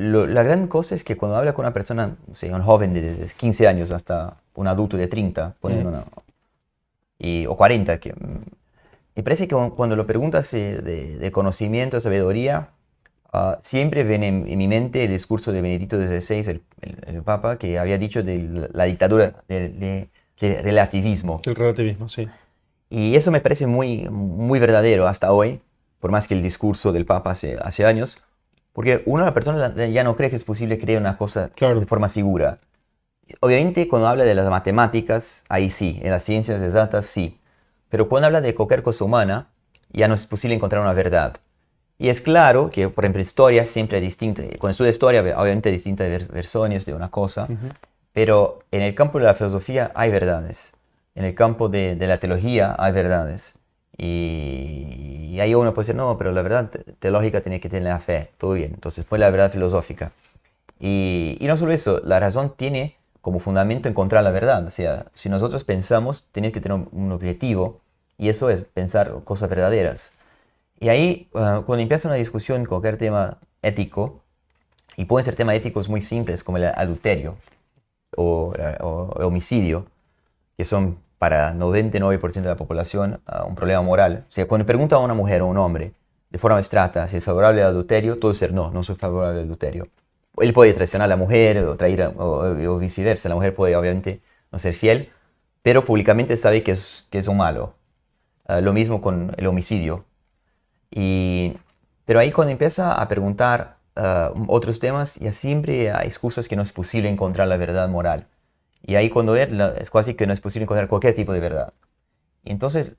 la gran cosa es que cuando habla con una persona, o sea, un joven de desde 15 años hasta un adulto de 30, ponen Ujú. o 40, me parece que cuando lo preguntas de conocimiento, sabiduría, siempre viene en mi mente el discurso de Benedicto XVI, el Papa, que había dicho de la dictadura del relativismo. El relativismo, sí. Y eso me parece muy, muy verdadero hasta hoy, por más que el discurso del Papa hace años, porque la persona ya no cree que es posible creer una cosa de Claro, forma segura. Obviamente cuando habla de las matemáticas, ahí sí, en las ciencias exactas sí, pero cuando habla de cualquier cosa humana, ya no es posible encontrar una verdad. Y es claro que, por ejemplo, historia siempre es distinta. Cuando estudia historia, obviamente hay distintas versiones de una cosa, ujú, pero en el campo de la filosofía hay verdades. En el campo de la teología hay verdades. Y ahí uno puede decir, no, pero la verdad teológica tiene que tener la fe. Todo bien. Entonces, pues la verdad filosófica. Y no solo eso, la razón tiene como fundamento encontrar la verdad. O sea, si nosotros pensamos, tienes que tener un objetivo, y eso es pensar cosas verdaderas. Y ahí, cuando empieza una discusión con cualquier tema ético, y pueden ser temas éticos muy simples como el adulterio o homicidio, que son para 99% de la población un problema moral. O sea, cuando pregunta a una mujer o a un hombre de forma abstracta si es favorable al adulterio, todo es ser no, no soy favorable al adulterio. Él puede traicionar a la mujer o, o viceversa. La mujer puede obviamente no ser fiel, pero públicamente sabe que es un malo. Lo mismo con el homicidio. Y, pero ahí cuando empieza a preguntar otros temas, ya siempre hay excusas que no es posible encontrar la verdad moral. Y ahí cuando es casi que no es posible encontrar cualquier tipo de verdad. Y entonces,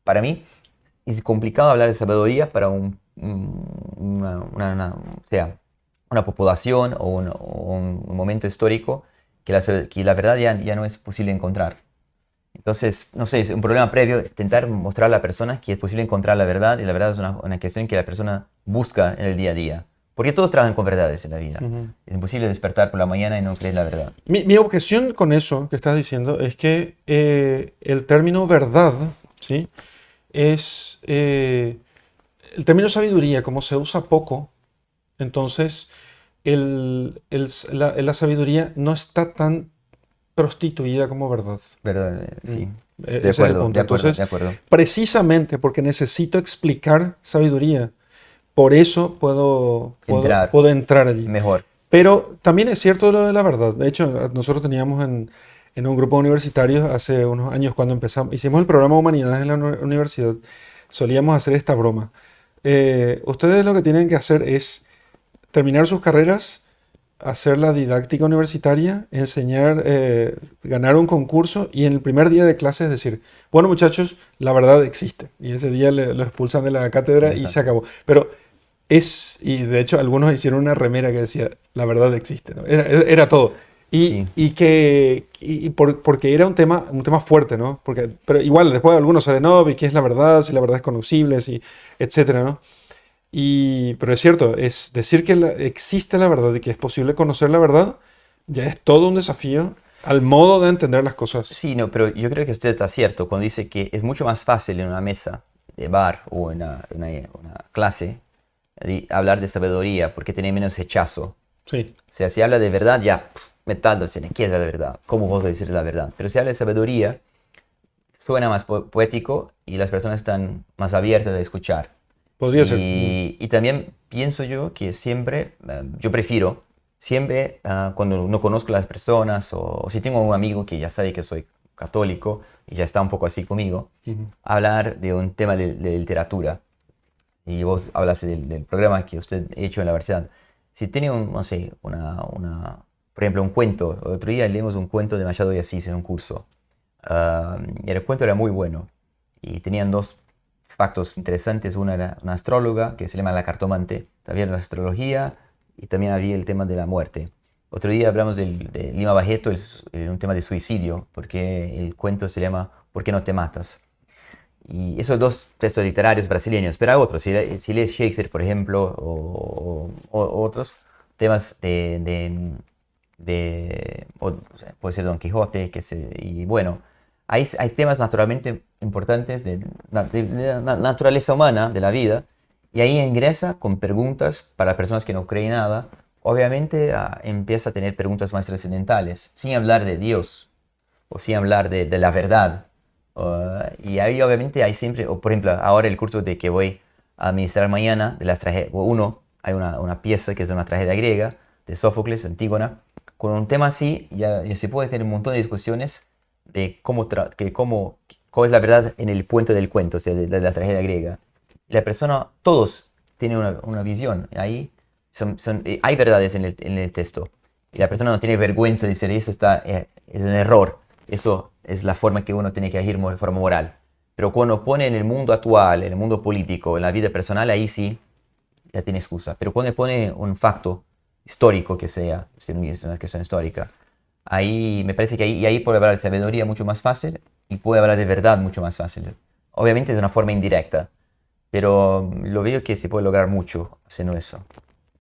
para mí, es complicado hablar de sabiduría para o sea, una población o un momento histórico que la verdad ya no es posible encontrar. Entonces, no sé, es un problema previo intentar mostrar a la persona que es posible encontrar la verdad, y la verdad es una cuestión que la persona busca en el día a día. Porque todos trabajan con verdades en la vida. ujú. Es imposible despertar por la mañana y no creer la verdad. Mi objeción con eso que estás diciendo es que el término verdad, ¿sí? Es el término sabiduría, como se usa poco, entonces la sabiduría no está tan prostituida como verdad. ¿Verdad? Mm. Sí. Ese es el De punto. acuerdo, de Entonces, acuerdo. precisamente porque necesito explicar sabiduría, por eso Entrar puedo entrar allí. mejor. Pero también es cierto lo de la verdad. De hecho, nosotros teníamos en un grupo universitario hace unos años cuando empezamos, hicimos el programa Humanidades en la universidad, solíamos hacer esta broma. Ustedes lo que tienen que hacer es terminar sus carreras, hacer la didáctica universitaria, enseñar, ganar un concurso y en el primer día de clase decir, bueno muchachos, la verdad existe. Y ese día lo expulsan de la cátedra y se acabó. Pero y de hecho algunos hicieron una remera que decía, la verdad existe, ¿no? Era todo. Sí. Porque era un tema fuerte, ¿no? Pero igual después algunos salen, no, ¿y qué es la verdad? Si la verdad es conocible, si, etcétera, ¿no? Pero es cierto, es decir que existe la verdad y que es posible conocer la verdad, ya es todo un desafío al modo de entender las cosas. Sí, no, pero yo creo que usted está cierto cuando dice que es mucho más fácil en una mesa de bar o en una clase hablar de sabiduría porque tiene menos rechazo. Sí, O sea, si habla de verdad, ya, metándose, ¿qué es la verdad? ¿Cómo vos decir la verdad? Pero si habla de sabiduría, suena más poético y las personas están más abiertas a escuchar. podría ser. Mm. Y también pienso yo que siempre, yo prefiero, siempre cuando no conozco a las personas o si tengo un amigo que ya sabe que soy católico y ya está un poco así conmigo, Ujú. hablar de un tema de literatura. Y vos hablas del programa que usted ha hecho en la universidad. Si tiene no sé, por ejemplo, un cuento. El otro día leímos un cuento de Machado de Asís en un curso. Y el cuento era muy bueno. Y tenían dos factos interesantes. Una era una astróloga que se llama la cartomante. Había la astrología y también había el tema de la muerte. Otro día hablamos de Lima Barreto, un tema de suicidio, porque el cuento se llama ¿Por qué no te matas? Y esos dos textos literarios brasileños, pero hay otros. Si lees Shakespeare, por ejemplo, o otros temas o sea, puede ser Don Quijote, y bueno, hay temas naturalmente importantes de la naturaleza humana, de la vida, Y ahí ingresa con preguntas para personas que no creen nada. Obviamente empieza a tener preguntas más trascendentales, sin hablar de Dios o sin hablar de la verdad. Y ahí obviamente hay siempre, o por ejemplo, ahora el curso de que voy a administrar mañana, de las tragedias, hay una pieza que es una tragedia griega, de Sófocles, Antígona. Con un tema así ya se puede tener un montón de discusiones de cuál es la verdad en el puente del cuento, o sea, de la tragedia griega. La persona, todos tienen una visión. Ahí hay verdades en el texto. Y la persona no tiene vergüenza de decir eso es un error. Eso es la forma que uno tiene que agir de forma moral. Pero cuando pone en el mundo actual, en el mundo político, en la vida personal, ahí sí ya tiene excusa. Pero cuando pone un facto histórico que sea, si es una cuestión histórica, ahí me parece que ahí puede hablar de sabiduría mucho más fácil y puede hablar de verdad mucho más fácil. Obviamente de una forma indirecta, pero lo veo que se puede lograr mucho haciendo eso.